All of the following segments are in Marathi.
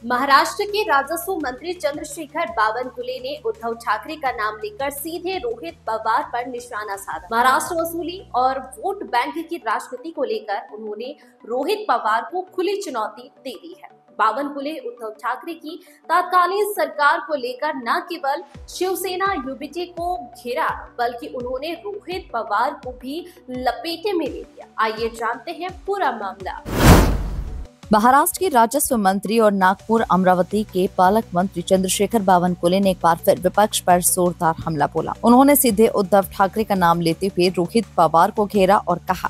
महाराष्ट्र के राजस्व मंत्री चंद्रशेखर बावनकुले ने उद्धव ठाकरे का नाम लेकर सीधे रोहित पवार पर निशाना साधा। महाराष्ट्र वसूली और वोट बैंक की राजनीति को लेकर उन्होंने रोहित पवार को खुली चुनौती दे दी है। बावनकुले उद्धव ठाकरे की तत्कालीन सरकार को लेकर न केवल शिवसेना यूबीटी को घेरा, बल्कि उन्होंने रोहित पवार को भी लपेटे में ले लिया। आइए जानते हैं पूरा मामला। महाराष्ट्र के राजस्व मंत्री और नागपुर अमरावती के पालक मंत्री चंद्रशेखर बावनकुले ने एक बार फिर विपक्ष पर जोरदार हमला बोला। उन्होंने सीधे उद्धव ठाकरे का नाम लेते हुए रोहित पवार को घेरा और कहा,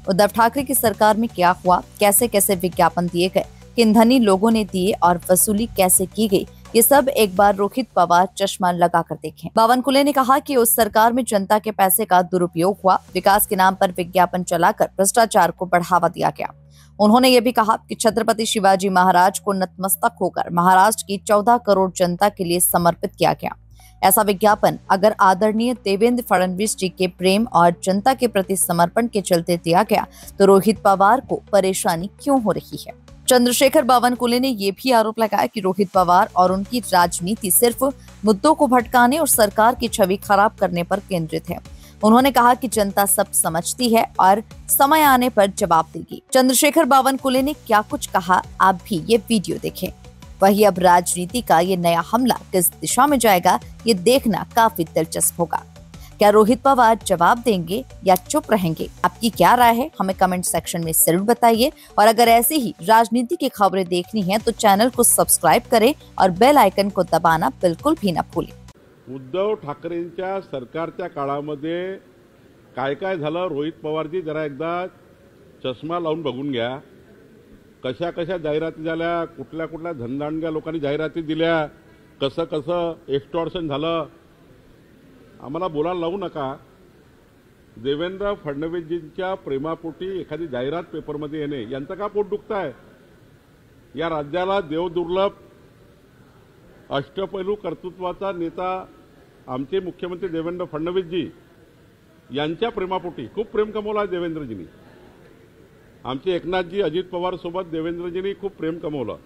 उद्धव ठाकरे की सरकार में क्या हुआ, कैसे कैसे विज्ञापन दिए गए, किन धनी लोगों ने दिए और वसूली कैसे की गई, ये सब एक बार रोहित पवार चश्मा लगाकर देखें। बावनकुले ने कहा कि उस सरकार में जनता के पैसे का दुरुपयोग हुआ, विकास के नाम पर विज्ञापन चलाकर भ्रष्टाचार को बढ़ावा दिया गया। उन्होंने ये भी कहा कि छत्रपति शिवाजी महाराज को नतमस्तक होकर महाराष्ट्र की 14 करोड़ जनता के लिए समर्पित किया गया। ऐसा विज्ञापन अगर आदरणीय देवेंद्र फडणवीस जी के प्रेम और जनता के प्रति समर्पण के चलते दिया गया तो रोहित पवार को परेशानी क्यों हो रही है। चंद्रशेखर बावनकुले ने ये भी आरोप लगाया कि रोहित पवार और उनकी राजनीति सिर्फ मुद्दों को भटकाने और सरकार की छवि खराब करने पर केंद्रित है। उन्होंने कहा कि जनता सब समझती है और समय आने पर जवाब देगी। चंद्रशेखर बावनकुले ने क्या कुछ कहा, आप भी ये वीडियो देखें। वही अब राजनीति का ये नया हमला किस दिशा में जाएगा, ये देखना काफी दिलचस्प होगा। क्या रोहित पवार जवाब देंगे या चुप रहेंगे? आपकी क्या राय है, हमें कमेंट सेक्शन में जरूर बताइए। और अगर ऐसे ही राजनीति की खबरें देखनी है तो चैनल को सब्सक्राइब करें और बेल आइकन को दबाना बिल्कुल भी न भूलें। उद्धव ठाकरेंच्या सरकारच्या काळामध्ये काय काय झालं, रोहित पवारजी जरा एकदा चष्मा लावून बघून घ्या। कशा कशा जाहिराती झाल्या, कुठल्या कुठल्या धनदांडग्या लोकांनी जाहिराती दिल्या, कसं कसं एक्स्टॉर्शन झालं। आम्हाला बोलायला लावू नका। देवेंद्र फडणवीसजींच्या प्रेमापोटी एखादी जाहिरात पेपरमध्ये येणे यांचं का पोट दुखतंय? या राज्याला देवदुर्लभ अष्टपैलू कर्तृत्वाचा नेता आमचे मुख्यमंत्री देवेंद्र फडणवीसजी यांच्या प्रेमापोटी खूप प्रेम कमवलं आहे देवेंद्रजींनी। आमचे एकनाथजी अजित पवार सोबत देवेंद्रजींनी खूप प्रेम कमवलं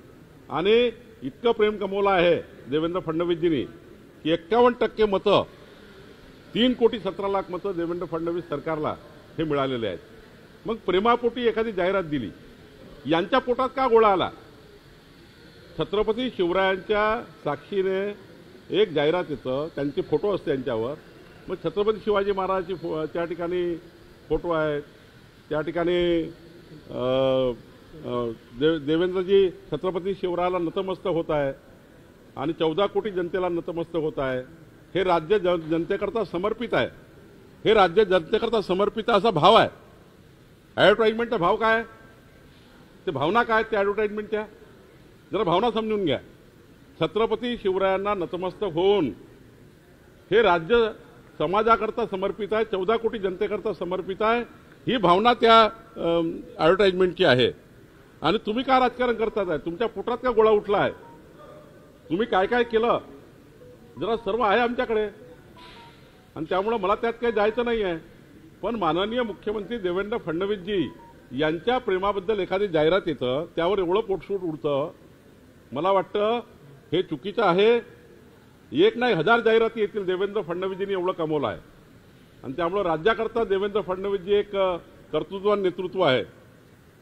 आणि इतकं प्रेम कमवलं आहे देवेंद्र फडणवीसजींनी की 51% मतं 3,17,00,000 मतं देवेंद्र फडणवीस सरकारला हे मिळालेले आहेत। मग प्रेमापोटी एखादी जाहिरात दिली, यांच्या पोटात का गोळा आला? छत्रपती शिवरायांच्या साक्षीने एक जाहिरात येतं, त्यांचे फोटो असते त्यांच्यावर। मग छत्रपती शिवाजी महाराजांची त्या ठिकाणी फोटो आहेत, त्या ठिकाणी देवेंद्रजी छत्रपती शिवरायाला नतमस्तक होत आहे आणि 14 कोटी जनतेला नतमस्तक होत आहे। हे राज्य जनतेकरता समर्पित आहे, हे राज्य जनतेकरता समर्पित असा भाव आहे। ॲडव्हर्टाइजमेंटचा भाव काय, ते भावना काय त्या ॲडव्हर्टाइजमेंटच्या जरा भावना समजून घ्या। छत्रपती शिवरायांना नतमस्तक होऊन हे राज्य समाजाकरता समर्पित आहे, 14 कोटी जनतेकरता समर्पित आहे, ही भावना त्या ॲडव्हर्टाइजमेंटची आहे। आणि तुम्ही काय राजकारण करताय? तुमच्या पोटात का गोळा उठला आहे? तुम्ही काय काय केलं जरा सर्व आहे आमच्याकडे आणि त्यामुळे मला त्यात काही जायचं नाही आहे। पण माननीय मुख्यमंत्री देवेंद्र फडणवीसजी यांच्या प्रेमाबद्दल एखादी जाहिरात येतं, त्यावर एवढं पोटसूट उडतं, मला वाटतं हे चुकीचं आहे। एक नाही 1000 जाहिराती येतील, देवेंद्र फडणवीसजींनी एवढं कमवलं आहे आणि त्यामुळे राज्याकरता देवेंद्र फडणवीसजी एक कर्तृत्ववान नेतृत्व आहे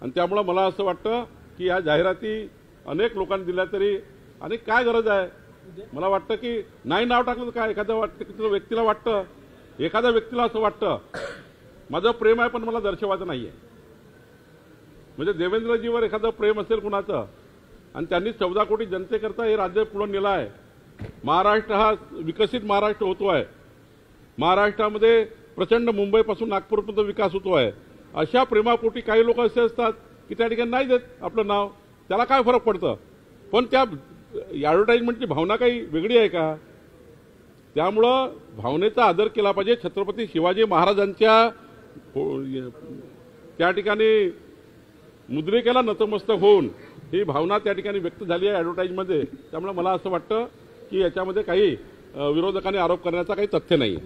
आणि त्यामुळे मला असं वाटतं की या जाहिराती अनेक लोकांनी दिल्या तरी आणि काय गरज आहे? मला वाटतं की नाही नाव टाकलं तर काय, एखाद्या व्यक्तीला वाटतं, एखाद्या व्यक्तीला असं वाटतं माझं प्रेम आहे पण मला दर्शवायचं नाहीये। म्हणजे देवेंद्रजीवर एखादं प्रेम असेल कुणाचं आणि त्यांनी 14 कोटी जनतेकरता हे राज्य पुढे नेलं आहे। महाराष्ट्र हा विकसित महाराष्ट्र होतो आहे, महाराष्ट्रामध्ये प्रचंड मुंबईपासून नागपूरपर्यंत विकास होतो आहे। अशा प्रेमापोटी काही लोक असे असतात की त्या ठिकाणी नाही देत आपलं नाव, त्याला काय फरक पडतं? पण त्या ॲडव्हर्टाइजमेंटची भावना काही वेगळी आहे का? त्यामुळं भावनेचा आदर केला पाहिजे। छत्रपती शिवाजी महाराजांच्या त्या ठिकाणी मुद्रिकेला नतमस्तक होऊन ही भावना त्या ठिकाणी व्यक्त झाली आहे ॲडव्हर्टाइजमध्ये। त्यामुळे मला असं वाटतं की याच्यामध्ये काही विरोधकांनी आरोप करण्याचा काही तथ्य नाही।